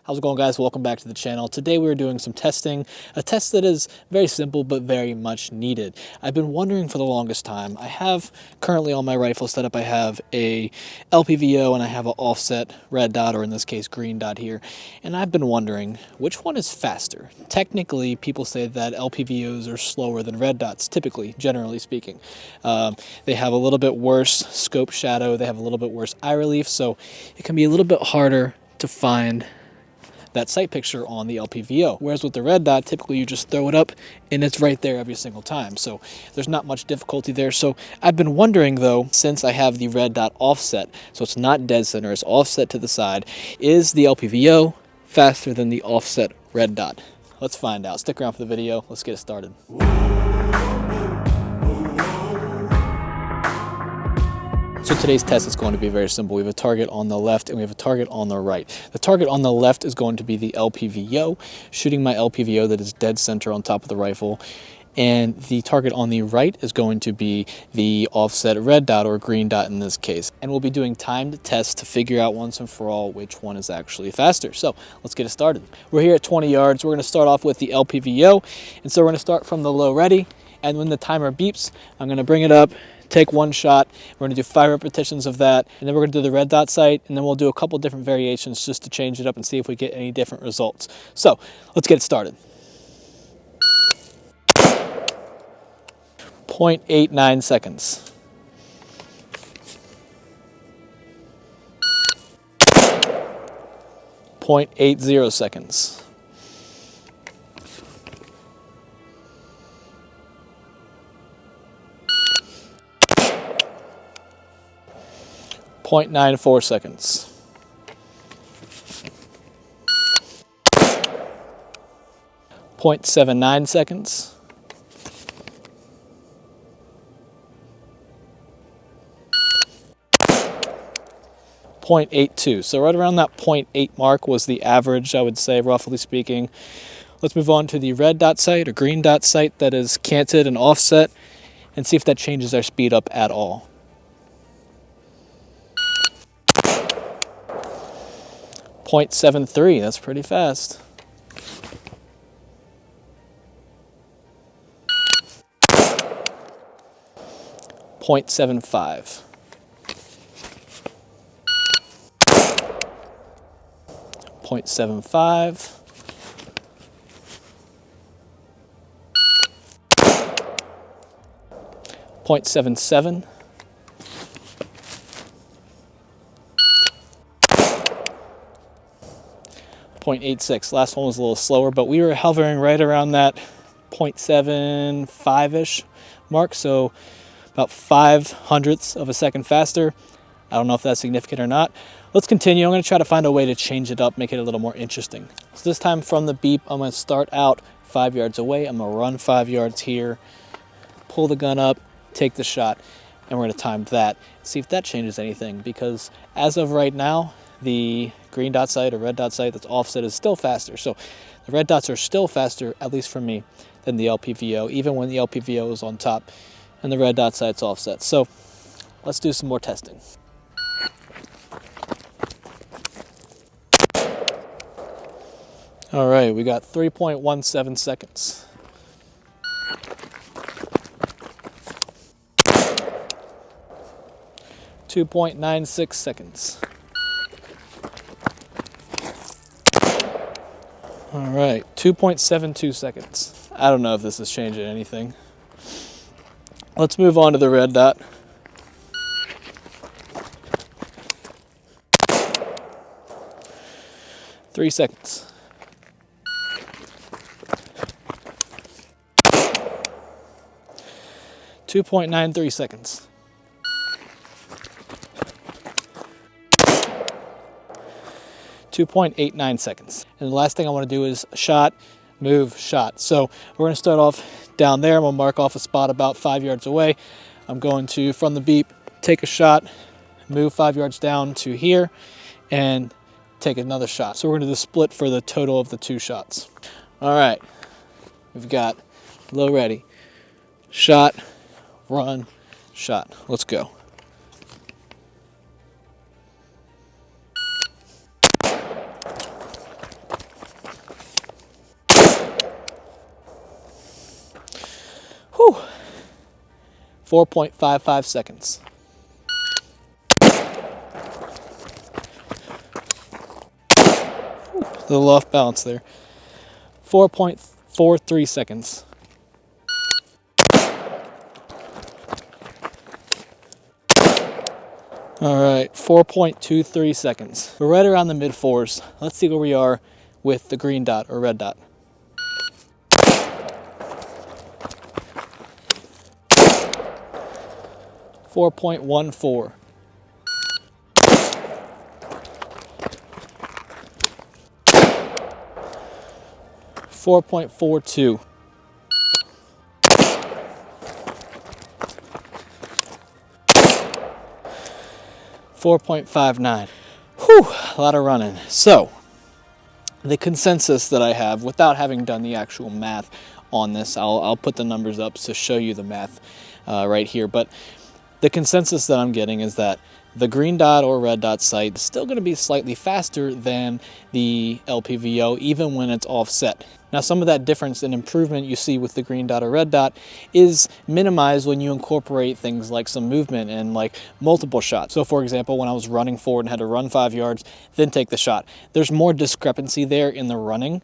How's it going, guys? Welcome back to the channel. Today we're doing some testing, a test that is very simple but very much needed. I've been wondering for the longest time. I have currently on my rifle setup, I have a LPVO and I have an offset red dot, or in this case green dot here, and I've been wondering which one is faster. Technically, people say that LPVOs are slower than red dots, typically, generally speaking. They have a little bit worse scope shadow, they have a little bit worse eye relief, so it can be a little bit harder to find that sight picture on the LPVO. Whereas with the red dot, typically you just throw it up and it's right there every single time. So there's not much difficulty there. So I've been wondering though, since I have the red dot offset, so it's not dead center, it's offset to the side, is the LPVO faster than the offset red dot? Let's find out. Stick around for the video. Let's get it started. So today's test is going to be very simple. We have a target on the left and we have a target on the right. The target on the left is going to be the LPVO, shooting my LPVO that is dead center on top of the rifle. And the target on the right is going to be the offset red dot, or green dot in this case. And we'll be doing timed tests to figure out once and for all which one is actually faster. So let's get it started. We're here at 20 yards. We're going to start off with the LPVO. And so we're going to start from the low ready. And when the timer beeps, I'm going to bring it up, take one shot. We're gonna do 5 repetitions of that, and then we're gonna do the red dot sight, and then we'll do a couple different variations just to change it up and see if we get any different results. So let's get it started. 0.89 seconds. 0.80 seconds. 0.94 seconds. 0.79 seconds. 0.82. So right around that 0.8 mark was the average, I would say, roughly speaking. Let's move on to the red dot sight or green dot sight that is canted and offset, and see if that changes our speed up at all. 0.73, that's pretty fast. 0.75. 0.75. 0.77. 0.86. Last one was a little slower, but we were hovering right around that 0.75-ish mark, so about 0.05 of a second faster. I don't know if that's significant or not. Let's continue. I'm going to try to find a way to change it up, make it a little more interesting. So this time from the beep, I'm going to start out 5 yards away. I'm going to run 5 yards here, pull the gun up, take the shot, and we're going to time that, see if that changes anything, because as of right now, the green dot sight or red dot sight that's offset is still faster. So the red dots are still faster, at least for me, than the LPVO, even when the LPVO is on top and the red dot sight's offset. So let's do some more testing. All right, we got 3.17 seconds. 2.96 seconds. All right, 2.72 seconds. I don't know if this is changing anything. Let's move on to the red dot. 3 seconds. 2.93 seconds. 2.89 seconds. And the last thing I want to do is shot, move, shot. So we're going to start off down there. I'm going to mark off a spot about 5 yards away. I'm going to, from the beep, take a shot, move 5 yards down to here, and take another shot. So we're going to do the split for the total of the 2 shots. All right, we've got low ready, shot, run, shot. Let's go. 4.55 seconds. A little off balance there. 4.43 seconds. All right, 4.23 seconds. We're right around the mid fours. Let's see where we are with the green dot or red dot. 4.14. 4.42. 4.59. Whew, a lot of running. So, the consensus that I have, without having done the actual math on this, I'll put the numbers up to show you the math right here, but the consensus that I'm getting is that the green dot or red dot sight is still going to be slightly faster than the LPVO, even when it's offset. Now, some of that difference and improvement you see with the green dot or red dot is minimized when you incorporate things like some movement and like multiple shots. So for example, when I was running forward and had to run 5 yards, then take the shot, there's more discrepancy there in the running,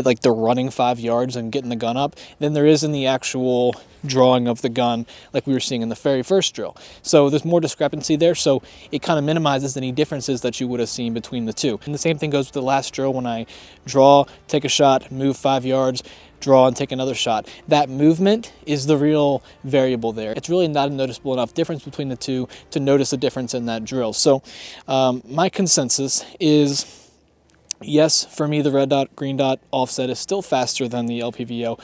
like the running 5 yards and getting the gun up, than there is in the actual drawing of the gun like we were seeing in the very first drill. So there's more discrepancy there, so it kind of minimizes any differences that you would have seen between the two. And the same thing goes with the last drill. When I draw, take a shot, move 5 yards, draw and take another shot, that movement is the real variable there. It's really not a noticeable enough difference between the two to notice a difference in that drill. So my consensus is, yes, for me, the red dot, green dot offset is still faster than the LPVO,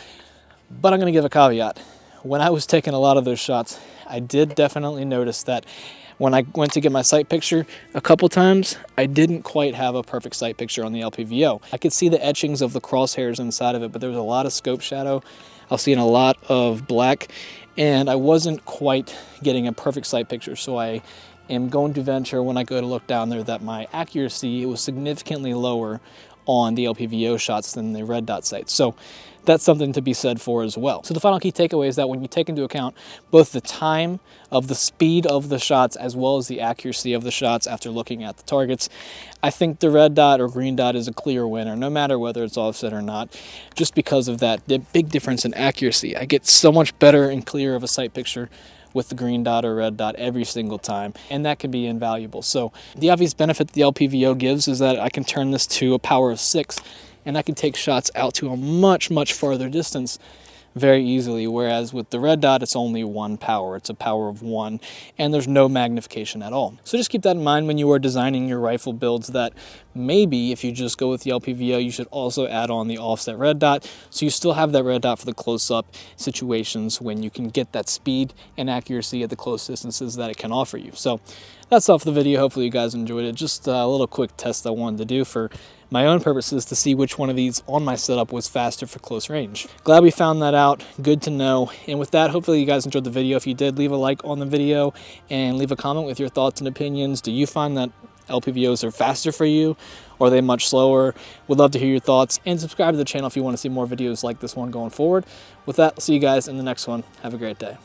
but I'm going to give a caveat. When I was taking a lot of those shots, I did definitely notice that when I went to get my sight picture a couple times, I didn't quite have a perfect sight picture on the LPVO. I could see the etchings of the crosshairs inside of it, but there was a lot of scope shadow. I was seeing a lot of black, and I wasn't quite getting a perfect sight picture, so I am going to venture when I go to look down there that my accuracy was significantly lower on the LPVO shots than the red dot sights. So that's something to be said for as well. So the final key takeaway is that when you take into account both the time of the speed of the shots as well as the accuracy of the shots after looking at the targets, I think the red dot or green dot is a clear winner, no matter whether it's offset or not, just because of that big difference in accuracy. I get so much better and clearer of a sight picture with the green dot or red dot every single time, and that can be invaluable. So the obvious benefit the LPVO gives is that I can turn this to a power of 6, and I can take shots out to a much farther distance very easily, whereas with the red dot, it's only 1 power. It's a power of 1, and there's no magnification at all. So just keep that in mind when you are designing your rifle builds, that maybe if you just go with the LPVO, you should also add on the offset red dot, so you still have that red dot for the close-up situations when you can get that speed and accuracy at the close distances that it can offer you. So that's all for the video. Hopefully you guys enjoyed it. Just a little quick test I wanted to do for my own purposes to see which one of these on my setup was faster for close range. Glad we found that out. Good to know. And with that, hopefully you guys enjoyed the video. If you did, leave a like on the video and leave a comment with your thoughts and opinions. Do you find that LPVOs are faster for you, or are they much slower? Would love to hear your thoughts, and subscribe to the channel if you want to see more videos like this one going forward. With that, I'll see you guys in the next one. Have a great day.